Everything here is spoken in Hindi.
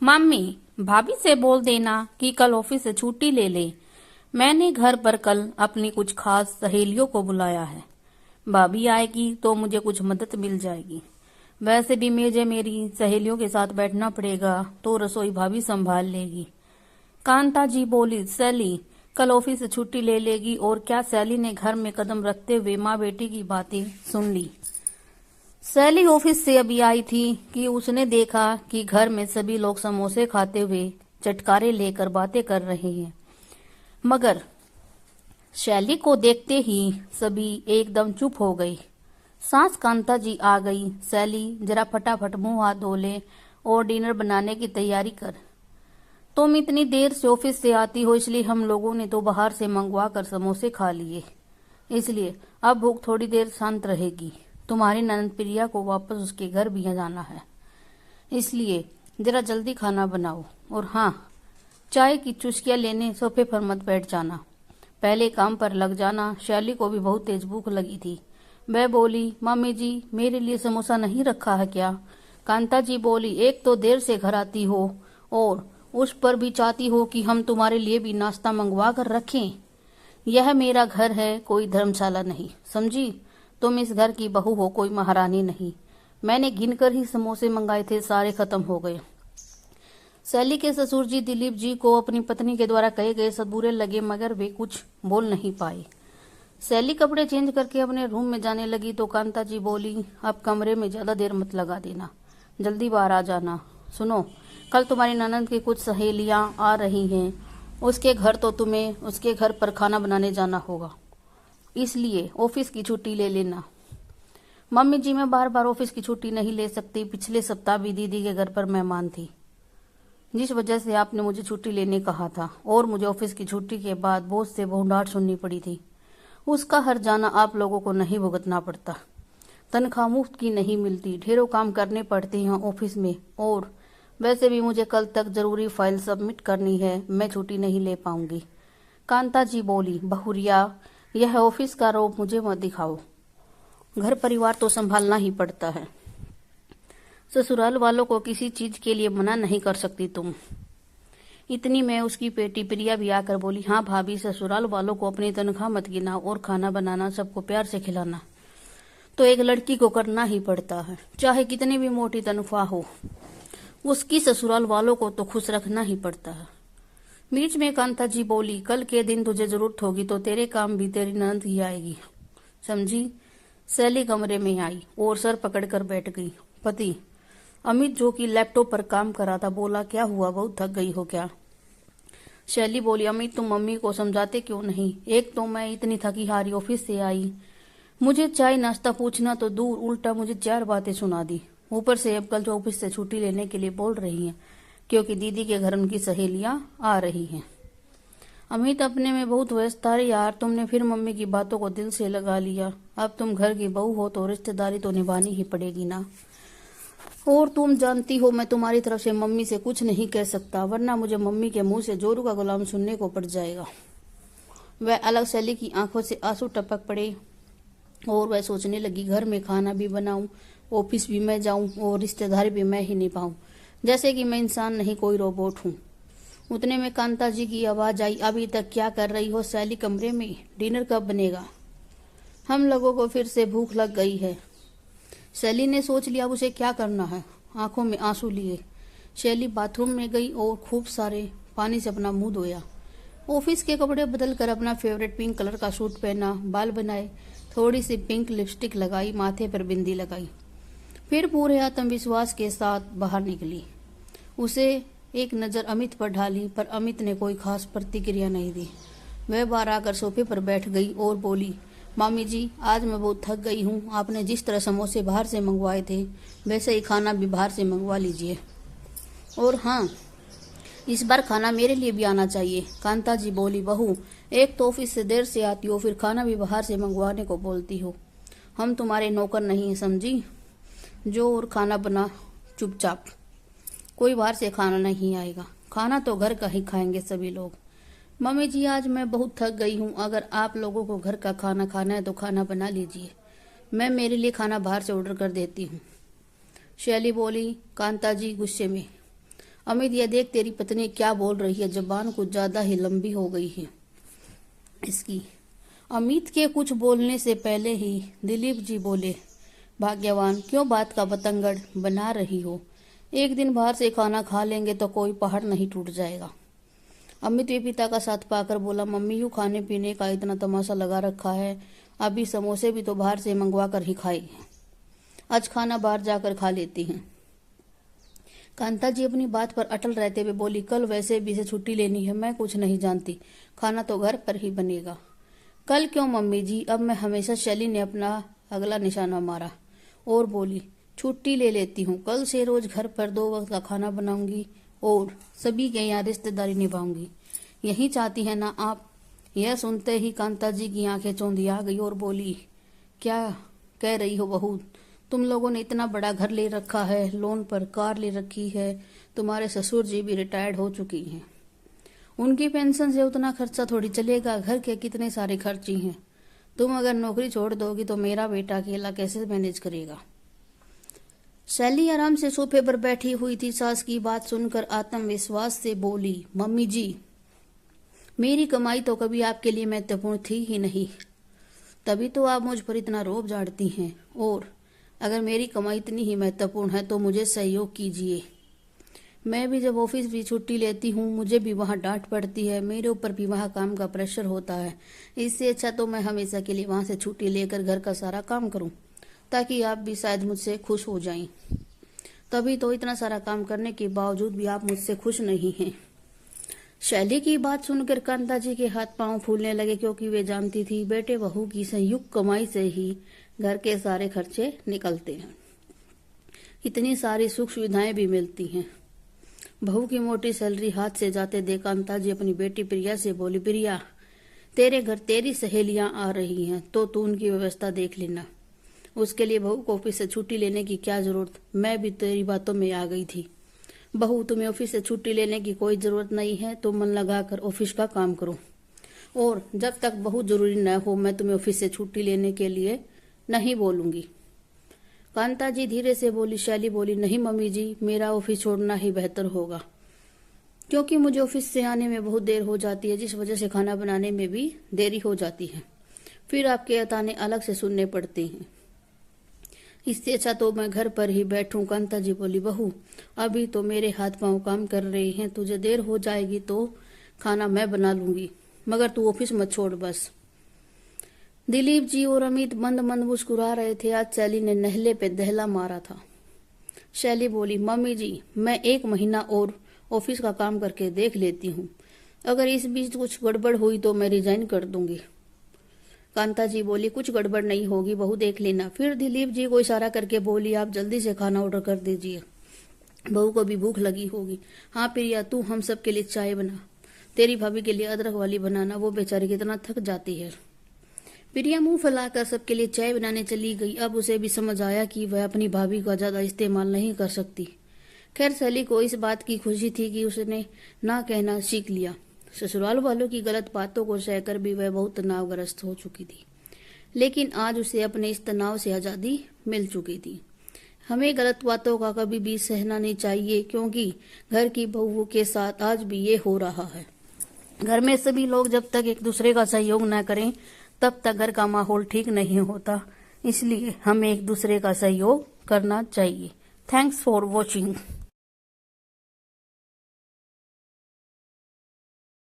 मम्मी, भाभी से बोल देना कि कल ऑफिस से छुट्टी ले ले। मैंने घर पर कल अपनी कुछ खास सहेलियों को बुलाया है। भाभी आएगी तो मुझे कुछ मदद मिल जाएगी। वैसे भी मुझे मेरी सहेलियों के साथ बैठना पड़ेगा तो रसोई भाभी संभाल लेगी। कांता जी बोली, सैली कल ऑफिस से छुट्टी ले लेगी। और क्या सैली ने घर में कदम रखते हुए माँ बेटी की बातें सुन ली। सैली ऑफिस से अभी आई थी कि उसने देखा कि घर में सभी लोग समोसे खाते हुए चटकारे लेकर बातें कर रहे हैं। मगर शैली को देखते ही सभी एकदम चुप हो गई। सास कांता जी आ गई। सैली जरा फटाफट मुंह हाथ धो ले और डिनर बनाने की तैयारी कर। तुम इतनी देर से ऑफिस से आती हो इसलिए हम लोगों ने तो बाहर से मंगवा कर समोसे खा लिए, इसलिए अब भूख थोड़ी देर शांत रहेगी। तुम्हारी ननद प्रिया को वापस उसके घर भी जाना है, इसलिए जरा जल्दी खाना बनाओ। और हाँ, चाय की चुस्कियां लेने सोफे पर मत बैठ जाना, पहले काम पर लग जाना। शैली को भी बहुत तेज भूख लगी थी। वह बोली, मम्मी जी मेरे लिए समोसा नहीं रखा है क्या? कांता जी बोली, एक तो देर से घर आती हो और उस पर भी चाहती हो कि हम तुम्हारे लिए भी नाश्ता मंगवा कर रखें। यह मेरा घर है, कोई धर्मशाला नहीं, समझी? तुम इस घर की बहू हो, कोई महारानी नहीं। मैंने गिनकर ही समोसे मंगाए थे, सारे खत्म हो गए। सैली के ससुर जी दिलीप जी को अपनी पत्नी के द्वारा कहे गए सब बुरे लगे, मगर वे कुछ बोल नहीं पाए। सैली कपड़े चेंज करके अपने रूम में जाने लगी तो कांता जी बोली, अब कमरे में ज्यादा देर मत लगा देना, जल्दी बाहर आ जाना। सुनो, कल तुम्हारी ननद की कुछ सहेलियां आ रही हैं, उसके घर तो तुम्हें उसके घर पर खाना बनाने जाना होगा, इसलिए ऑफिस की छुट्टी ले लेना। मम्मी जी मैं बार बार ऑफिस की छुट्टी नहीं ले सकती, पिछले सप्ताह भी दीदी के घर पर मेहमान थी, जिस वजह से आपने मुझे छुट्टी लेने कहा था, और मुझे ऑफिस की छुट्टी के बाद बॉस से बहुत डांट सुननी पड़ी थी। उसका हर जाना आप लोगों को नहीं भुगतना पड़ता, तनख्वाह मुफ्त की नहीं मिलती, ढेरों काम करने पड़ते हैं ऑफिस में। और वैसे भी मुझे कल तक जरूरी फाइल सबमिट करनी है, मैं छुट्टी नहीं ले पाऊंगी। कांता जी बोली, बहुरिया यह ऑफिस का रोब मुझे मत दिखाओ, घर परिवार तो संभालना ही पड़ता है। ससुराल वालों को किसी चीज के लिए मना नहीं कर सकती तुम। इतनी में उसकी बेटी प्रिया भी आकर बोली, हाँ भाभी, ससुराल वालों को अपनी तनख्वाह मत गिनाओ, और खाना बनाना सबको प्यार से खिलाना तो एक लड़की को करना ही पड़ता है, चाहे कितनी भी मोटी तनख्वाह हो, उसकी ससुराल वालों को तो खुश रखना ही पड़ता है। बीच में कांता जी बोली, कल के दिन तुझे जरूरत होगी तो तेरे काम भी तेरी ननद ही आएगी, समझी? सैली कमरे में आई और सर पकड़कर बैठ गई। पति अमित जो कि लैपटॉप पर काम कर रहा था बोला, क्या हुआ, बहुत थक गई हो क्या? शैली बोली, अमित तुम मम्मी को समझाते क्यों नहीं? एक तो मैं इतनी थकी हारी ऑफिस से आई, मुझे चाय नाश्ता पूछना तो दूर, उल्टा मुझे 4 बातें सुना दी। ऊपर से अब कल जो ऑफिस से छुट्टी लेने के लिए बोल रही हैं, क्योंकि दीदी के घर उनकी सहेलियां आ रही हैं। अमित अपने में बहुत व्यस्त था। यार तुमने फिर मम्मी की बातों को दिल से लगा लिया। अब तुम घर की बहू हो तो रिश्तेदारी तो निभानी ही पड़ेगी ना। और तुम जानती हो मैं तुम्हारी तरफ से मम्मी से कुछ नहीं कह सकता, वरना मुझे मम्मी के मुंह से जोरू का गुलाम सुनने को पड़ जाएगा। वह अलग सैली की आंखों से आंसू टपक पड़े और वह सोचने लगी, घर में खाना भी बनाऊं, ऑफिस भी मैं जाऊं और रिश्तेदारी भी मैं ही निभाऊं, जैसे कि मैं इंसान नहीं कोई रोबोट हूं। उतने में कांता जी की आवाज आई, अभी तक क्या कर रही हो सैली कमरे में? डिनर कब बनेगा? हम लोगों को फिर से भूख लग गई है। सैली ने सोच लिया उसे क्या करना है। आंखों में आंसू लिए शैली बाथरूम में गई और खूब सारे पानी से अपना मुंह धोया। ऑफिस के कपड़े बदल कर अपना फेवरेट पिंक कलर का सूट पहना, बाल बनाए, थोड़ी सी पिंक लिपस्टिक लगाई, माथे पर बिंदी लगाई, फिर पूरे आत्मविश्वास के साथ बाहर निकली। उसे एक नजर अमित पर ढाली, पर अमित ने कोई खास प्रतिक्रिया नहीं दी। वह बाहर आकर सोफे पर बैठ गई और बोली, मामी जी आज मैं बहुत थक गई हूँ, आपने जिस तरह समोसे बाहर से मंगवाए थे वैसे ही खाना भी बाहर से मंगवा लीजिए। और हाँ, इस बार खाना मेरे लिए भी आना चाहिए। कांता जी बोली, बहू एक तो ऑफिस से देर से आती हो, फिर खाना भी बाहर से मंगवाने को बोलती हो। हम तुम्हारे नौकर नहीं है, समझी? जो और खाना बना चुपचाप, कोई बाहर से खाना नहीं आएगा, खाना तो घर का ही खाएंगे सभी लोग। मम्मी जी आज मैं बहुत थक गई हूँ, अगर आप लोगों को घर का खाना खाना है तो खाना बना लीजिए, मैं मेरे लिए खाना बाहर से ऑर्डर कर देती हूँ। शैली बोली। कांता जी गुस्से में, अमित, यह देख तेरी पत्नी क्या बोल रही है, जबान कुछ ज्यादा ही लंबी हो गई है इसकी। अमित के कुछ बोलने से पहले ही दिलीप जी बोले, भाग्यवान, क्यों बात का बतंगड़ बना रही हो? एक दिन बाहर से खाना खा लेंगे तो कोई पहाड़ नहीं टूट जाएगा। अमित भी पिता का साथ पाकर बोला, मम्मी, यूं खाने पीने का इतना तमाशा लगा रखा है, अभी समोसे भी तो बाहर से मंगवा कर ही खाए। आज खाना बाहर जाकर खा लेती हैं। कांता जी अपनी बात पर अटल रहते हुए बोली, कल वैसे भी से छुट्टी लेनी है, मैं कुछ नहीं जानती, खाना तो घर पर ही बनेगा। कल क्यों मम्मी जी? अब मैं हमेशा शैली ने अपना अगला निशाना मारा और बोली, छुट्टी ले लेती हूँ, कल से रोज घर पर 2 वक्त का खाना बनाऊंगी और सभी के यहाँ रिश्तेदारी निभाऊंगी। यही चाहती है ना आप? यह सुनते ही कांता जी की आंखें चौंधी आ गई और बोली, क्या कह रही हो बहू? तुम लोगों ने इतना बड़ा घर ले रखा है, लोन पर कार ले रखी है, तुम्हारे ससुर जी भी रिटायर्ड हो चुकी हैं, उनकी पेंशन से उतना खर्चा थोड़ी चलेगा, घर के कितने सारे खर्च ही हैं। तुम अगर नौकरी छोड़ दोगी तो मेरा बेटा अकेला कैसे मैनेज करेगा? शैली आराम से सोफे पर बैठी हुई थी। सास की बात सुनकर आत्मविश्वास से बोली, मम्मी जी, मेरी कमाई तो कभी आपके लिए महत्वपूर्ण थी ही नहीं, तभी तो आप मुझ पर इतना रोब झाड़ती हैं। और अगर मेरी कमाई इतनी ही महत्वपूर्ण है तो मुझे सहयोग कीजिए। मैं भी जब ऑफिस भी छुट्टी लेती हूँ, मुझे भी वहाँ डांट पड़ती है, मेरे ऊपर भी वहाँ काम का प्रेशर होता है। इससे अच्छा तो मैं हमेशा के लिए वहाँ से छुट्टी लेकर घर का सारा काम करूँ, ताकि आप भी शायद मुझसे खुश हो जाएं। तभी तो इतना सारा काम करने के बावजूद भी आप मुझसे खुश नहीं हैं। शैली की बात सुनकर कांता जी के हाथ पांव फूलने लगे, क्योंकि वे जानती थी बेटे बहू की संयुक्त कमाई से ही घर के सारे खर्चे निकलते हैं, इतनी सारी सुख सुविधाएं भी मिलती हैं। बहू की मोटी सैलरी हाथ से जाते देख कांता जी अपनी बेटी प्रिया से बोली, प्रिया, तेरे घर तेरी सहेलियां आ रही हैं तो तू उनकी व्यवस्था देख लेना। उसके लिए बहू को ऑफिस से छुट्टी लेने की क्या जरूरत? मैं भी तेरी बातों में आ गई थी। बहू, तुम्हें ऑफिस से छुट्टी लेने की कोई जरूरत नहीं है, तुम मन लगाकर ऑफिस का काम करो, और जब तक बहुत जरूरी न हो मैं तुम्हें ऑफिस से छुट्टी लेने के लिए नहीं बोलूंगी। कांता जी धीरे से बोली। शैली बोली, नहीं मम्मी जी, मेरा ऑफिस छोड़ना ही बेहतर होगा, क्योंकि मुझे ऑफिस से आने में बहुत देर हो जाती है, जिस वजह से खाना बनाने में भी देरी हो जाती है, फिर आपके ताने अलग से सुनने पड़ते हैं। इससे अच्छा तो मैं घर पर ही बैठूं। कांता जी बोली, बहू, अभी तो मेरे हाथ पांव काम कर रहे हैं, तुझे देर हो जाएगी तो खाना मैं बना लूंगी, मगर तू ऑफिस मत छोड़ बस। दिलीप जी और अमित मंद मंद मुस्कुरा रहे थे। आज शैली ने नहले पे दहला मारा था। शैली बोली, मम्मी जी, मैं 1 महीना और ऑफिस का काम करके देख लेती हूँ, अगर इस बीच कुछ गड़बड़ हुई तो मैं रिजाइन कर दूंगी। कांता जी बोली, कुछ गड़बड़ नहीं होगी बहू, देख लेना। फिर दिलीप जी को इशारा करके बोली, आप जल्दी से खाना ऑर्डर कर दीजिए, बहू को भी भूख लगी होगी। हाँ प्रिया, तू हम सब के लिए चाय बना, तेरी भाभी के लिए अदरक वाली बनाना, वो बेचारी कितना थक जाती है। प्रिया मुंह फैलाकर सबके लिए चाय बनाने चली गई। अब उसे भी समझ आया कि वह अपनी भाभी का ज्यादा इस्तेमाल नहीं कर सकती। खैर, शैली को इस बात की खुशी थी कि उसने ना कहना सीख लिया। ससुराल वालों की गलत बातों को सहकर भी वह बहुत तनावग्रस्त हो चुकी थी, लेकिन आज उसे अपने इस तनाव से आजादी मिल चुकी थी। हमें गलत बातों का कभी भी सहना नहीं चाहिए, क्योंकि घर की बहुओं के साथ आज भी ये हो रहा है। घर में सभी लोग जब तक एक दूसरे का सहयोग न करें तब तक घर का माहौल ठीक नहीं होता, इसलिए हमें एक दूसरे का सहयोग करना चाहिए। Thanks for watching.